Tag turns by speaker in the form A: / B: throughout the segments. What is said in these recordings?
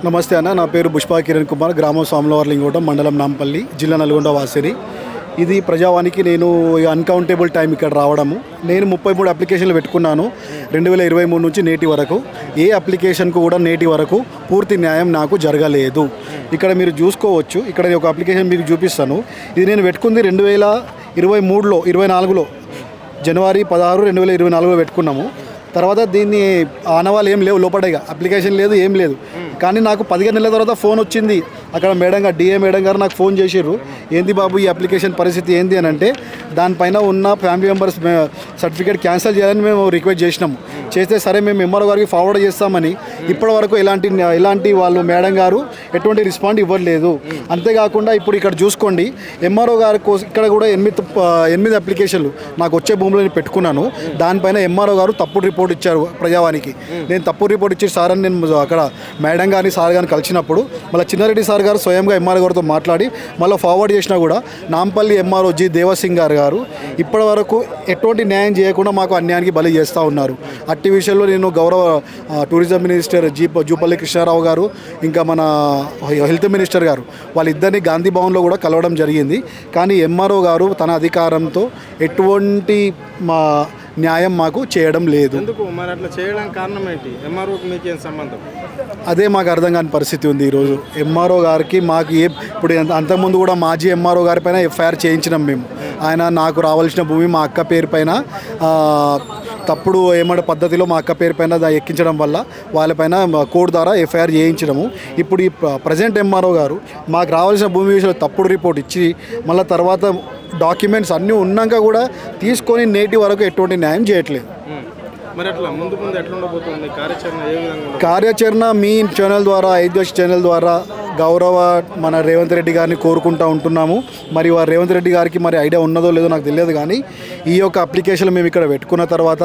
A: నమస్తే అన్న, నా పేరు పుష్పా కిరణ్ కుమార్, గ్రామం సోమవారలింగోటం, మండలం నాంపల్లి, జిల్లా నల్గొండ వాసిని. ఇది ప్రజావానికి నేను అన్కౌంటబుల్ టైం ఇక్కడ రావడము. నేను 33 అప్లికేషన్లు పెట్టుకున్నాను 2023 నుంచి నేటి వరకు. ఏ అప్లికేషన్కు కూడా నేటి వరకు పూర్తి న్యాయం నాకు జరగలేదు. ఇక్కడ మీరు చూసుకోవచ్చు, ఇక్కడ ఒక అప్లికేషన్ మీకు చూపిస్తాను. ఇది నేను పెట్టుకుంది 2023లో 24లో జనవరి 16, 2024లో పెట్టుకున్నాము. తర్వాత దీన్ని ఆనవాళ్ళు ఏం లేవు, లోపడగా అప్లికేషన్ లేదు, ఏం లేదు. కానీ నాకు 15 నెలల తర్వాత ఫోన్ వచ్చింది. అక్కడ మేడం గారు, డిఏ మేడం గారు నాకు ఫోన్ చేసిర్రు. ఏంది బాబు ఈ అప్లికేషన్ పరిస్థితి ఏంది అని అంటే, దానిపైన ఉన్న ఫ్యామిలీ మెంబర్స్ సర్టిఫికేట్ క్యాన్సిల్ చేయాలని మేము రిక్వెస్ట్ చేసినాము. చేస్తే సరే మేము ఎంఆర్ఓ గారికి ఫార్వర్డ్ చేస్తామని ఇప్పటివరకు ఎలాంటి వాళ్ళు మేడం గారు ఎటువంటి రెస్పాండ్ ఇవ్వలేదు. అంతేకాకుండా ఇప్పుడు ఇక్కడ చూసుకోండి, ఎంఆర్ఓ గారి కోసం ఇక్కడ కూడా 8 అప్లికేషన్లు నాకు వచ్చే భూమిలో నేను పెట్టుకున్నాను. దానిపైన ఎంఆర్ఓ గారు తప్పుడు రిపోర్ట్ ఇచ్చారు ప్రజావానికి. నేను తప్పుడు రిపోర్ట్ ఇచ్చి సార్ అని నేను అక్కడ మేడం గారిని సార్ గారిని కలిసినప్పుడు మళ్ళీ చిన్నారెడ్డి సార్ గారు స్వయంగా ఎంఆర్ఓ గారితో మాట్లాడి మళ్ళీ ఫార్వర్డ్ చేసినా కూడా నాంపల్లి ఎంఆర్ఓ జి దేవసింగ్ గారు ఇప్పటి వరకు ఎటువంటి న్యాయం చేయకుండా మాకు అన్యాయానికి బలి చేస్తూ ఉన్నారు. అట్టి విషయంలో నేను గౌరవ టూరిజం మినిస్టర్ జూపల్లి కృష్ణారావు గారు, ఇంకా మన హెల్త్ మినిస్టర్ గారు, వాళ్ళిద్దరిని గాంధీ భవన్లో కూడా కలవడం జరిగింది. కానీ ఎంఆర్ఓ గారు తన అధికారంతో ఎటువంటి న్యాయం మాకు చేయడం లేదు.
B: మరి అట్లా చేయడానికి కారణం ఏంటి? ఎంఆర్ఓకి మీకు ఏం సంబంధం?
A: అదే మాకు అర్థం కాని పరిస్థితి ఉంది ఈరోజు. ఎంఆర్ఓ గారికి మాకు ఇప్పుడు అంతకుముందు కూడా మాజీ ఎంఆర్ఓ గారి పైన ఎఫ్ఐఆర్ చేయించినాం మేము. ఆయన నాకు రావాల్సిన భూమి మా అక్క పేరు పైన తప్పుడు పద్ధతిలో మా అక్క పేరు పైన ఎక్కించడం వల్ల వాళ్ళపైన కోర్టు ద్వారా ఎఫ్ఐఆర్ చేయించడము. ఇప్పుడు ఈ ప్రజెంట్ ఎంఆర్ఓ గారు మాకు రావాల్సిన భూమి విషయంలో తప్పుడు రిపోర్ట్ ఇచ్చి మళ్ళీ తర్వాత డాక్యుమెంట్స్ అన్నీ ఉన్నాక కూడా తీసుకొని నేటి వరకు ఎటువంటి న్యాయం చేయట్లేదు.
B: మరి అట్లా ముందు ఎట్లా ఉండబోతుంది
A: కార్యాచరణ? మీ ఛానల్ ద్వారా, ఐద్వేష్ ఛానల్ ద్వారా గౌరవ మన రేవంత్ రెడ్డి గారిని కోరుకుంటూ ఉంటున్నాము. మరి వారు రేవంత్ రెడ్డి గారికి మరి ఐడియా ఉన్నదో లేదో నాకు తెలియదు. కానీ ఈ యొక్క అప్లికేషన్ మేము ఇక్కడ పెట్టుకున్న తర్వాత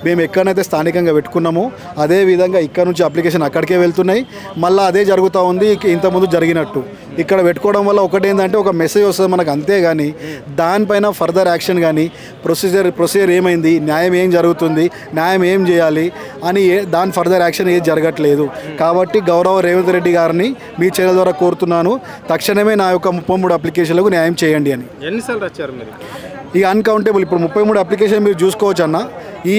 A: మేము ఎక్కడైతే స్థానికంగా పెట్టుకున్నామో అదే విధంగా ఇక్కడ నుంచి అప్లికేషన్ అక్కడికే వెళ్తున్నాయి. మళ్ళీ అదే జరుగుతూ ఉంది ఇంతకుముందు జరిగినట్టు. ఇక్కడ పెట్టుకోవడం వల్ల ఒకటేంటంటే ఒక మెసేజ్ వస్తుంది మనకు, అంతే కానీ దానిపైన ఫర్దర్ యాక్షన్ కానీ ప్రొసీజర్ ఏమైంది, న్యాయం ఏం జరుగుతుంది, న్యాయం ఏం చేయాలి అని దాని ఫర్దర్ యాక్షన్ ఏది జరగట్లేదు. కాబట్టి గౌరవ రేవంత్ రెడ్డి గారిని మీ ఛానల్ ద్వారా కోరుతున్నాను, తక్షణమే నా యొక్క 33 అప్లికేషన్లకు న్యాయం చేయండి అని.
B: ఎన్నిసార్లు వచ్చారు మీరు?
A: ఈ అన్కౌంటబుల్ ఇప్పుడు 33 అప్లికేషన్ మీరు చూసుకోవచ్చు అన్న. ఈ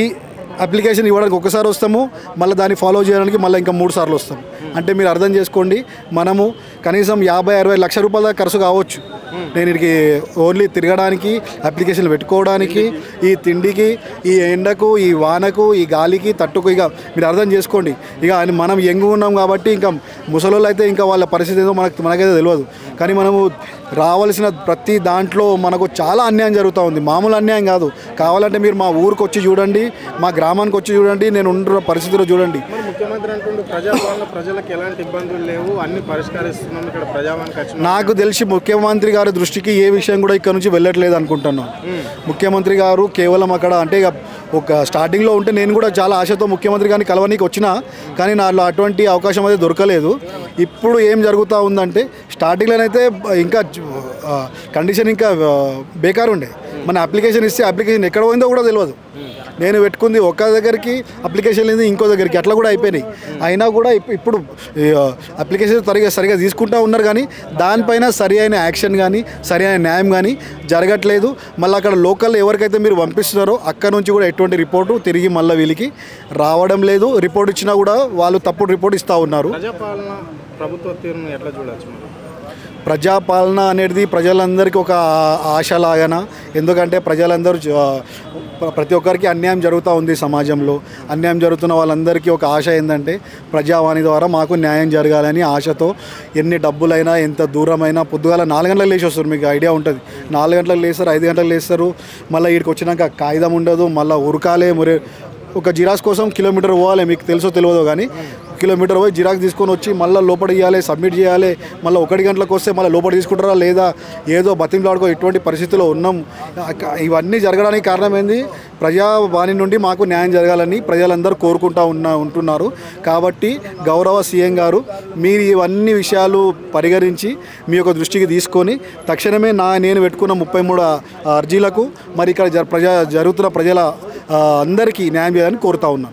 A: అప్లికేషన్ ఇవ్వడానికి ఒకసారి వస్తాము, మళ్ళీ దాన్ని ఫాలో చేయడానికి మళ్ళీ ఇంకా 3 సార్లు వస్తాము. అంటే మీరు అర్థం చేసుకోండి, మనము కనీసం 50-60 లక్షల రూపాయల దాకా ఖర్చు కావచ్చు. నేను ఇక్కడికి ఓన్లీ తిరగడానికి, అప్లికేషన్లు పెట్టుకోవడానికి, ఈ తిండికి, ఈ ఎండకు, ఈ వానకు, ఈ గాలికి తట్టుకు, ఇక మీరు అర్థం చేసుకోండి. ఇక మనం యంగ్గా ఉన్నాం కాబట్టి ఇంకా ముసలోళ్ళు అయితే ఇంకా వాళ్ళ పరిస్థితి ఏదో మనకైతే తెలియదు. కానీ మనము రావాల్సిన ప్రతి దాంట్లో మనకు చాలా అన్యాయం జరుగుతూ ఉంది. మామూలు అన్యాయం కాదు. కావాలంటే మీరు మా ఊరికి వచ్చి చూడండి, మా గ్రామానికి వచ్చి చూడండి, నేను ఉంటున్న పరిస్థితిలో చూడండి.
B: ముఖ్యమంత్రి అంటుండే ప్రజాపాలన, ప్రజలకు ఎలాంటి ఇబ్బందులు లేవు, అన్ని పరిష్కరిస్తున్నాం ఇక్కడ ప్రజావానికి.
A: నాకు తెలిసి ముఖ్యమంత్రి గారి దృష్టికి ఏ విషయం కూడా ఇక్కడ నుంచి వెళ్ళట్లేదు అనుకుంటున్నాను. ముఖ్యమంత్రి గారు కేవలం అక్కడ అంటే ఒక స్టార్టింగ్లో ఉంటే నేను కూడా చాలా ఆశతో ముఖ్యమంత్రి గారిని కలవనీకి వచ్చినా, కానీ నాలో అటువంటి అవకాశం అయితే దొరకలేదు. ఇప్పుడు ఏం జరుగుతూ ఉందంటే, స్టార్టింగ్లోనైతే ఇంకా కండిషన్ ఇంకా బేకారు ఉండే. మన అప్లికేషన్ ఇస్తే అప్లికేషన్ ఎక్కడ పోయిందో కూడా తెలియదు. నేను పెట్టుకుంది ఒక దగ్గరికి, అప్లికేషన్ లేదు ఇంకో దగ్గరికి, అట్లా కూడా అయిపోయినాయి. అయినా కూడా ఇప్పుడు అప్లికేషన్ సరిగా తీసుకుంటూ ఉన్నారు, కానీ దానిపైన సరి అయిన యాక్షన్ కానీ సరి అయిన న్యాయం కానీ జరగట్లేదు. మళ్ళీ అక్కడ లోకల్ ఎవరికైతే మీరు పంపిస్తున్నారో అక్కడ నుంచి కూడా ఎటువంటి రిపోర్టు తిరిగి మళ్ళీ వీళ్ళకి రావడం లేదు. రిపోర్ట్ ఇచ్చినా కూడా వాళ్ళు తప్పుడు రిపోర్ట్ ఇస్తూ ఉన్నారు.
B: ప్రజాపాలన ప్రభుత్వ తీరును ఎట్లా చూడొచ్చు?
A: ప్రజాపాలన అనేది ప్రజలందరికీ ఒక ఆశలాగాన. ఎందుకంటే ప్రజలందరూ ప్రతి ఒక్కరికి అన్యాయం జరుగుతూ ఉంది సమాజంలో. అన్యాయం జరుగుతున్న వాళ్ళందరికీ ఒక ఆశ ఏంటంటే ప్రజావాణి ద్వారా మాకు న్యాయం జరగాలని ఆశతో ఎన్ని డబ్బులైనా ఎంత దూరమైనా పొద్దుగాల 4 గంటలకు లేచి వస్తారు. మీకు ఐడియా ఉంటుంది, 4 గంటలకు లేస్తారు, 5 గంటలకు లేస్తారు. మళ్ళీ వీడికి వచ్చినాక కాగితం ఉండదు, మళ్ళీ ఉరకాలే. ఒక జిరాక్స్ కోసం కిలోమీటర్ పోవాలి, మీకు తెలుసో తెలియదో కానీ కిలోమీటర్ పోయి జిరాక్స్ తీసుకొని వచ్చి మళ్ళీ లోపల ఇవ్వాలి, సబ్మిట్ చేయాలి. మళ్ళీ 1 గంటలకు వస్తే మళ్ళీ లోపల తీసుకుంటారా లేదా, ఏదో బతిమలాడుకో ఇటువంటి పరిస్థితిలో ఉన్నాం. ఇవన్నీ జరగడానికి కారణం ఏంది? ప్రజావాణి నుండి మాకు న్యాయం జరగాలని ప్రజలందరూ కోరుకుంటూ ఉంటున్నారు. కాబట్టి గౌరవ సీఎం గారు మీరు ఇవన్నీ విషయాలు పరిగణించి మీ యొక్క దృష్టికి తీసుకొని తక్షణమే నేను పెట్టుకున్న 33 అర్జీలకు మరి ఇక్కడ జరుగుతున్న ప్రజల అందరికీ న్యాయం చేయాలని కోరుతా ఉన్నాను.